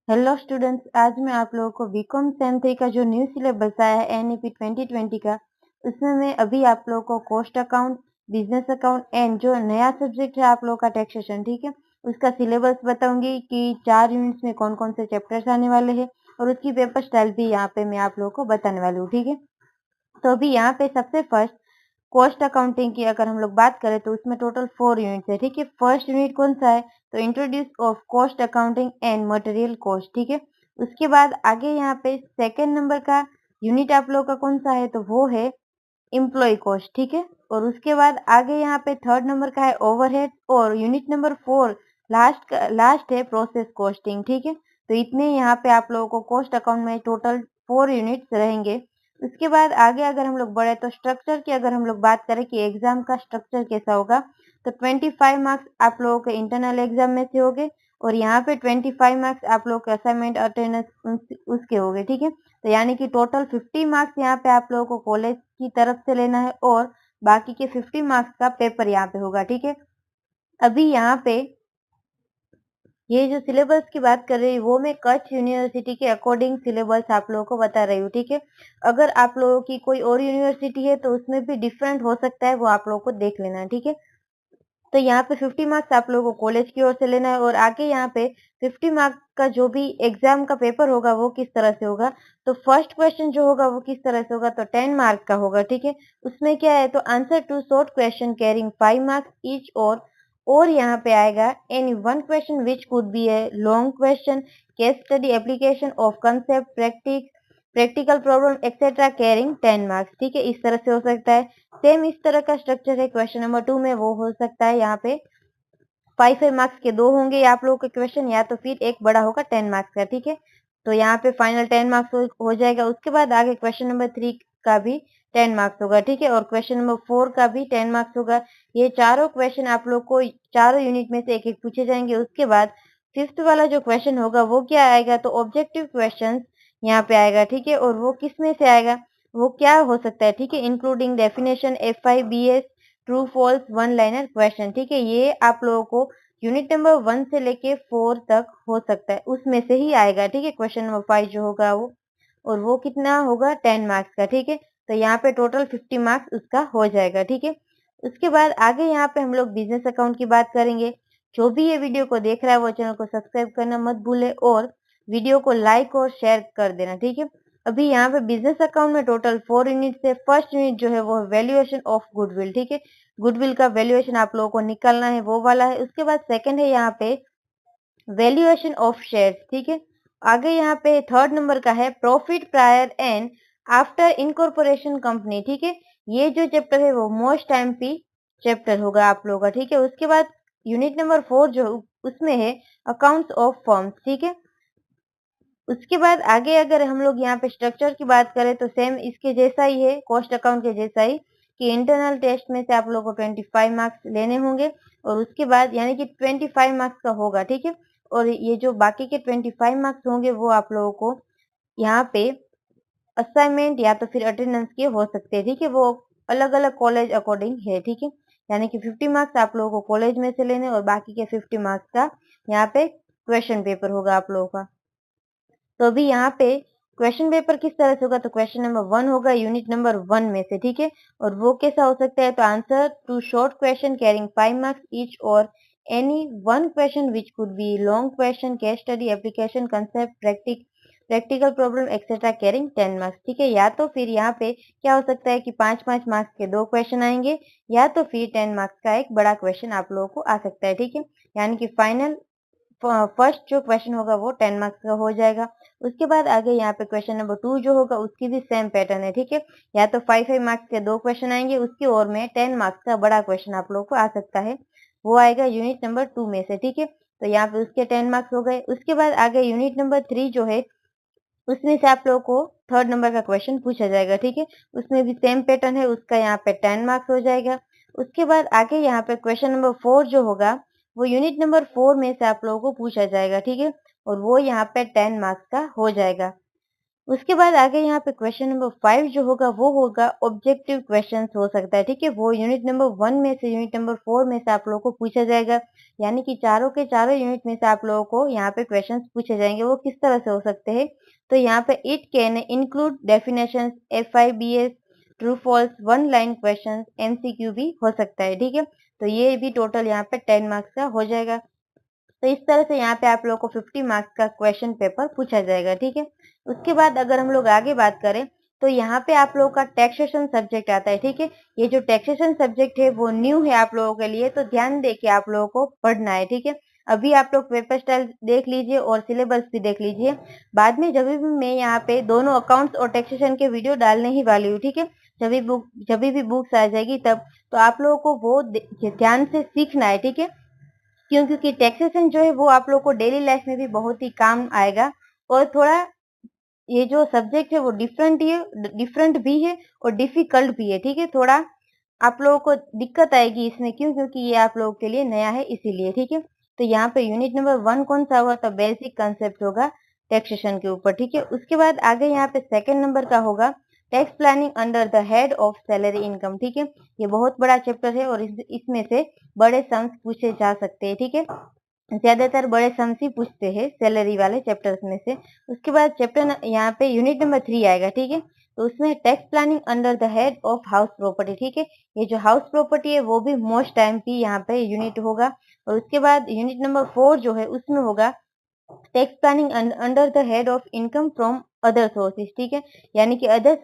Hello students, आज मैं आप लोगों को बीकॉम सेम 3 का जो न्यू सिलेबस आया है एनईपी 2020 का, उसमें मैं अभी आप लोगों को cost account, business account and जो नया सब्जेक्ट है आप लोगों का टैक्सेशन, ठीक है, उसका सिलेबस बताऊंगी कि 4 यूनिट्स में कौन कौन से चैप्टर्स आने वाले हैं और उसकी पेपर स्टाइल भी यहाँ पे मैं आप लोगों को बताने वाली हूँ, ठीक है। तो अभी यहाँ पे सबसे फर्स्ट कॉस्ट अकाउंटिंग की अगर हम लोग बात करें तो उसमें टोटल 4 यूनिट्स है, ठीक है। फर्स्ट यूनिट कौन सा है, तो introduce of cost accounting and material cost, ठीक है। उसके बाद आगे यहाँ पे सेकेंड नंबर का यूनिट आप लोग का कौन सा है, तो वो है एम्प्लॉय कॉस्ट, ठीक है। और उसके बाद आगे यहाँ पे थर्ड नंबर का है ओवरहेड और यूनिट नंबर 4 लास्ट है प्रोसेस कॉस्टिंग, ठीक है। तो इतने यहाँ पे आप लोगों को कॉस्ट अकाउंट में टोटल 4 यूनिट्स रहेंगे। उसके बाद आगे अगर हम लोग बढ़े तो स्ट्रक्चर की अगर हम लोग बात करें कि एग्जाम का स्ट्रक्चर कैसा होगा, तो 25 मार्क्स आप लोगों के इंटरनल एग्जाम में से होंगे और यहाँ पे 25 मार्क्स आप लोगों के असाइनमेंट अटेंडेंस उसके होंगे, ठीक है। तो यानी कि टोटल 50 मार्क्स यहाँ पे आप लोगों को कॉलेज की तरफ से लेना है और बाकी के 50 मार्क्स का पेपर यहाँ पे होगा, ठीक है। अभी यहाँ पे ये जो सिलेबस की बात कर रही हूँ वो मैं कच्छ यूनिवर्सिटी के अकॉर्डिंग सिलेबस आप लोगों को बता रही हूँ, ठीक है। अगर आप लोगों की कोई और यूनिवर्सिटी है तो उसमें भी डिफरेंट हो सकता है, वो आप लोगों को देख लेना है, ठीक है। तो यहाँ पे 50 मार्क्स आप लोगों को कॉलेज की ओर से लेना है और आगे यहाँ पे 50 मार्क्स का जो भी एग्जाम का पेपर होगा वो किस तरह से होगा, तो फर्स्ट क्वेश्चन जो होगा वो किस तरह से होगा, तो 10 मार्क्स का होगा, ठीक है। उसमें क्या है, तो answer two short question carrying 5 marks each और यहाँ पे आएगा any one question which could be a long question, case study, application of concept, practical problem etcetera carrying 10 marks, ठीक है। इस तरह से हो सकता है। सेम इस तरह का स्ट्रक्चर है क्वेश्चन नंबर 2 में, वो हो सकता है यहाँ पे 5 मार्क्स के 2 होंगे आप लोगों के क्वेश्चन, या तो फिर एक बड़ा होगा 10 मार्क्स का, ठीक है। तो यहाँ पे फाइनल 10 मार्क्स हो जाएगा। उसके बाद आगे क्वेश्चन नंबर 3 का भी 10 मार्क्स होगा, ठीक है, और क्वेश्चन नंबर 4 का भी 10 मार्क्स होगा। ये चारों क्वेश्चन आप लोग को चारों यूनिट में से एक एक पूछे जाएंगे। उसके बाद फिफ्थ वाला जो क्वेश्चन होगा वो क्या आएगा, तो ऑब्जेक्टिव क्वेश्चन यहाँ पे आएगा, ठीक है। और वो किस में से आएगा, वो क्या हो सकता है, ठीक है, including definition, FIBS, true false, one liner question, ठीक है। ये आप लोगों को यूनिट नंबर 1 से लेके 4 तक हो सकता है, उसमें से ही आएगा, ठीक है। क्वेश्चन नंबर 5 जो होगा वो, और वो कितना होगा 10 मार्क्स का, ठीक है। तो यहाँ पे टोटल 50 मार्क्स उसका हो जाएगा, ठीक है। उसके बाद आगे यहाँ पे हम लोग बिजनेस अकाउंट की बात करेंगे। जो भी ये वीडियो को देख रहा है वो चैनल को सब्सक्राइब करना मत भूले और वीडियो को लाइक और शेयर कर देना, ठीक है। अभी यहाँ पे बिजनेस अकाउंट में टोटल 4 यूनिट है। फर्स्ट यूनिट जो है वो वैल्यूएशन ऑफ गुडविल, ठीक है। गुडविल का वैल्यूएशन आप लोगों को निकालना है, वो वाला है। उसके बाद सेकंड है यहाँ पे वैल्यूएशन ऑफ शेयर्स, ठीक है। आगे यहाँ पे थर्ड नंबर का है profit prior and after incorporation company, ठीक है। ये जो चैप्टर है वो मोस्ट एमपी चैप्टर होगा आप लोगों का, ठीक है। उसके बाद यूनिट नंबर 4 जो उसमें है अकाउंट्स ऑफ फर्म्स, ठीक है। उसके बाद आगे अगर हम लोग यहाँ पे स्ट्रक्चर की बात करें तो सेम इसके जैसा ही है, कॉस्ट अकाउंट के जैसा ही, कि इंटरनल टेस्ट में से आप लोगों को 25 मार्क्स लेने होंगे और उसके बाद यानी कि 25 मार्क्स का होगा, ठीक है। और ये जो बाकी के 25 मार्क्स होंगे वो आप लोगों को यहाँ पे असाइनमेंट या तो फिर अटेंडेंस के हो सकते हैं, ठीक है। वो अलग अलग कॉलेज अकॉर्डिंग है, ठीक है। यानी कि 50 मार्क्स आप लोगों को कॉलेज में से लेने और बाकी के 50 मार्क्स का यहाँ पे क्वेश्चन पेपर होगा आप लोगों का। तो अभी यहाँ पे क्वेश्चन पेपर किस तरह से होगा, तो क्वेश्चन नंबर 1 होगा यूनिट नंबर 1 में से, ठीक है। और वो कैसा हो सकता है, तो answer two short question carrying 5 marks each और any one question which could be long question, case study, application, concept, practical problem etcetera carrying 10 marks, ठीक है। या तो फिर यहाँ पे क्या हो सकता है कि 5-5 मार्क्स के 2 क्वेश्चन आएंगे या तो फिर 10 मार्क्स का एक बड़ा क्वेश्चन आप लोगों को आ सकता है, ठीक है। यानी कि फाइनल फर्स्ट जो क्वेश्चन होगा वो 10 मार्क्स का हो जाएगा। उसके बाद आगे यहाँ पे क्वेश्चन नंबर 2 जो होगा उसकी भी सेम पैटर्न है, ठीक है। या तो 5 मार्क्स के 2 क्वेश्चन आएंगे, उसकी ओर में 10 मार्क्स का बड़ा क्वेश्चन आप लोगों को आ सकता है, वो आएगा यूनिट नंबर 2 में से, ठीक है। तो यहाँ पे उसके 10 मार्क्स हो गए। उसके बाद आगे यूनिट नंबर 3 जो है उसमें से आप लोगों को थर्ड नंबर का क्वेश्चन पूछा जाएगा, ठीक है। उसमें भी सेम पैटर्न है, उसका यहाँ पे 10 मार्क्स हो जाएगा। उसके बाद आगे यहाँ पे क्वेश्चन नंबर 4 जो होगा वो यूनिट नंबर 4 में से आप लोगों को पूछा जाएगा, ठीक है। और वो यहाँ पे 10 मार्क्स का हो जाएगा। उसके बाद आगे यहाँ पे क्वेश्चन नंबर 5 जो होगा वो होगा ऑब्जेक्टिव क्वेश्चंस हो सकता है, ठीक है। वो यूनिट नंबर 1 में से यूनिट नंबर 4 में से आप लोगों को पूछा जाएगा, यानी कि चारों के चारों यूनिट में से आप लोगों को यहाँ पे क्वेश्चंस पूछे जाएंगे। वो किस तरह से हो सकते हैं, तो यहाँ पे it can include definitions, FIBS, true false, one line question, MCQ भी हो सकता है, ठीक है। तो ये भी टोटल यहाँ पे 10 मार्क्स का हो जाएगा। तो इस तरह से यहाँ पे आप लोगों को 50 मार्क्स का क्वेश्चन पेपर पूछा जाएगा, ठीक है। उसके बाद अगर हम लोग आगे बात करें तो यहाँ पे आप लोगों का टैक्सेशन सब्जेक्ट आता है, ठीक है। ये जो टैक्सेशन सब्जेक्ट है वो न्यू है आप लोगों के लिए, तो ध्यान दे के आप लोगों को पढ़ना है, ठीक है। अभी आप लोग पेपर स्टाइल देख लीजिए और सिलेबस भी देख लीजिए। बाद में जब भी मैं यहाँ पे दोनों अकाउंट्स और टैक्सेशन के वीडियो डालने ही वाली हूँ, ठीक है। जब भी बुक्स आ जाएगी तब, तो आप लोगों को वो ध्यान से सीखना है, ठीक है। क्योंकि टैक्सेशन जो है वो आप लोग को डेली लाइफ में भी बहुत ही काम आएगा, और थोड़ा ये जो सब्जेक्ट है वो डिफरेंट भी है और डिफिकल्ट भी है, ठीक है। थोड़ा आप लोगों को दिक्कत आएगी इसमें, क्योंकि ये आप लोगों के लिए नया है इसीलिए, ठीक है। तो यहाँ पे यूनिट नंबर 1 कौन सा होगा, तो बेसिक कंसेप्ट होगा टैक्सेशन के ऊपर, ठीक है। उसके बाद आगे यहाँ पे सेकंड नंबर का होगा tax planning under the head of salary income, ठीक है। ये बहुत बड़ा चैप्टर है और इसमें से बड़े सम्स पूछे जा सकते हैं, ठीक है। ज्यादातर बड़े सम्स ही पूछते हैं सैलरी वाले चैप्टर्स में से। उसके बाद चैप्टर यहाँ पे यूनिट नंबर 3 आएगा, ठीक है। तो उसमें tax planning under the head of house property, ठीक है। ये जो हाउस प्रॉपर्टी है वो भी मोस्ट टाइम की यहाँ पे यूनिट होगा। और उसके बाद यूनिट नंबर 4 जो है उसमें होगा tax planning under the head of income from other sources, ठीक है। यानी कि अदर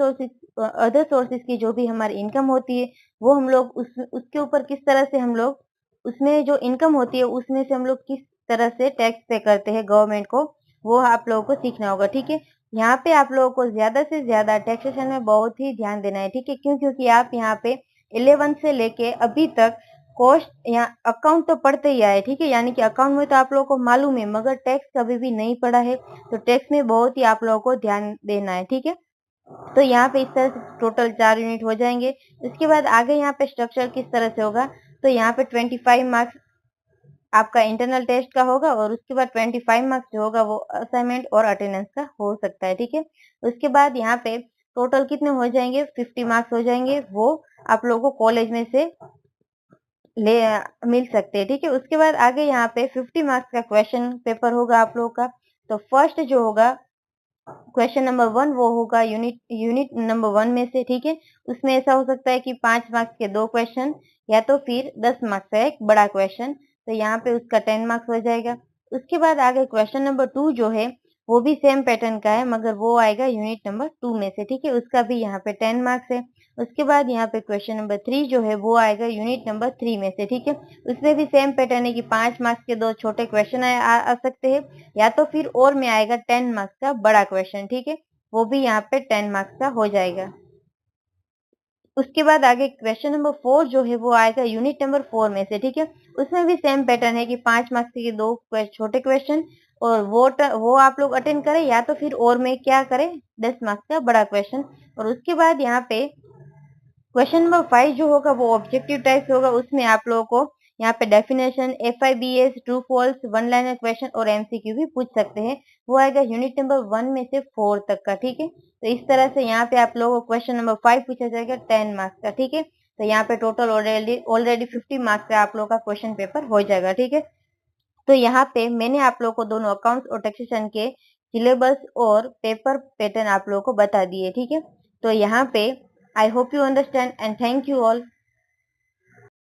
सोर्सेज की जो भी हमारी इनकम होती है वो हम लोग उसके ऊपर किस तरह से हम लोग उसमें जो इनकम होती है उसमें से हम लोग किस तरह से टैक्स पे करते हैं गवर्नमेंट को, वो आप लोगों को सीखना होगा, ठीक है। यहाँ पे आप लोगों को ज्यादा से ज्यादा टैक्सेशन में बहुत ही ध्यान देना है, ठीक है। क्योंकि आप यहाँ पे 11 से लेके अभी तक कॉस्ट यहाँ अकाउंट तो पढ़ते ही आए, ठीक है। यानी कि अकाउंट में तो आप लोगों को मालूम है, मगर टैक्स कभी भी नहीं पढ़ा है, तो टैक्स में बहुत ही आप लोगों को ध्यान देना है, ठीक है। तो यहाँ पे इस तरह से टोटल 4 यूनिट हो जाएंगे। इसके बाद आगे यहाँ पे स्ट्रक्चर किस तरह से होगा, तो यहाँ पे 25 मार्क्स आपका इंटरनल टेस्ट का होगा, और उसके बाद 25 मार्क्स जो होगा वो असाइनमेंट और अटेंडेंस का हो सकता है, ठीक है। उसके बाद यहाँ पे टोटल कितने हो जाएंगे, 50 मार्क्स हो जाएंगे, वो आप लोगों को कॉलेज में से ले मिल सकते हैं, ठीक है। उसके बाद आगे यहाँ पे 50 मार्क्स का क्वेश्चन पेपर होगा आप लोगों का। तो फर्स्ट जो होगा क्वेश्चन नंबर 1 वो होगा यूनिट नंबर 1 में से, ठीक है। उसमें ऐसा हो सकता है कि 5 मार्क्स के 2 क्वेश्चन या तो फिर 10 मार्क्स का एक बड़ा क्वेश्चन, तो यहाँ पे उसका 10 मार्क्स हो जाएगा। उसके बाद आगे क्वेश्चन नंबर 2 जो है वो भी सेम पैटर्न का है, मगर वो आएगा यूनिट नंबर 2 में से, ठीक है। उसका भी यहाँ पे 10 मार्क्स है। उसके बाद यहाँ पे क्वेश्चन नंबर 3 जो है वो आएगा यूनिट नंबर 3 में से, ठीक है। उसमें भी सेम पैटर्न है कि 5 मार्क्स के 2 छोटे क्वेश्चन आ सकते हैं, या तो फिर और में आएगा 10 मार्क्स का बड़ा क्वेश्चन, ठीक है। वो भी यहाँ पे 10 मार्क्स का हो जाएगा। उसके बाद आगे क्वेश्चन नंबर 4 जो है वो आएगा यूनिट नंबर 4 में से, ठीक है। उसमें भी सेम पैटर्न है कि 5 मार्क्स के 2 छोटे क्वेश्चन, और वो आप लोग अटेंड करें, या तो फिर और में क्या करें 10 मार्क्स का बड़ा क्वेश्चन। और उसके बाद यहाँ पे क्वेश्चन नंबर 5 जो होगा वो ऑब्जेक्टिव टाइप होगा। उसमें आप लोगों को यहाँ पे definition, FIBS, true false, one liner question और MCQ भी पूछ सकते हैं। वो आएगा यूनिट नंबर 1 में से 4 तक का, ठीक है। तो इस तरह से यहाँ पे आप लोगों को क्वेश्चन नंबर 5 पूछा जाएगा 10 मार्क्स का, ठीक है। तो यहाँ पे टोटल ऑलरेडी 50 मार्क्स का आप लोगों का क्वेश्चन पेपर हो जाएगा, ठीक है। तो यहाँ पे मैंने आप लोगों को दोनों अकाउंट्स और टैक्सेशन के सिलेबस और पेपर पैटर्न आप लोगों को बता दिए, ठीक है। तो यहाँ पे I hope you understand and thank you all.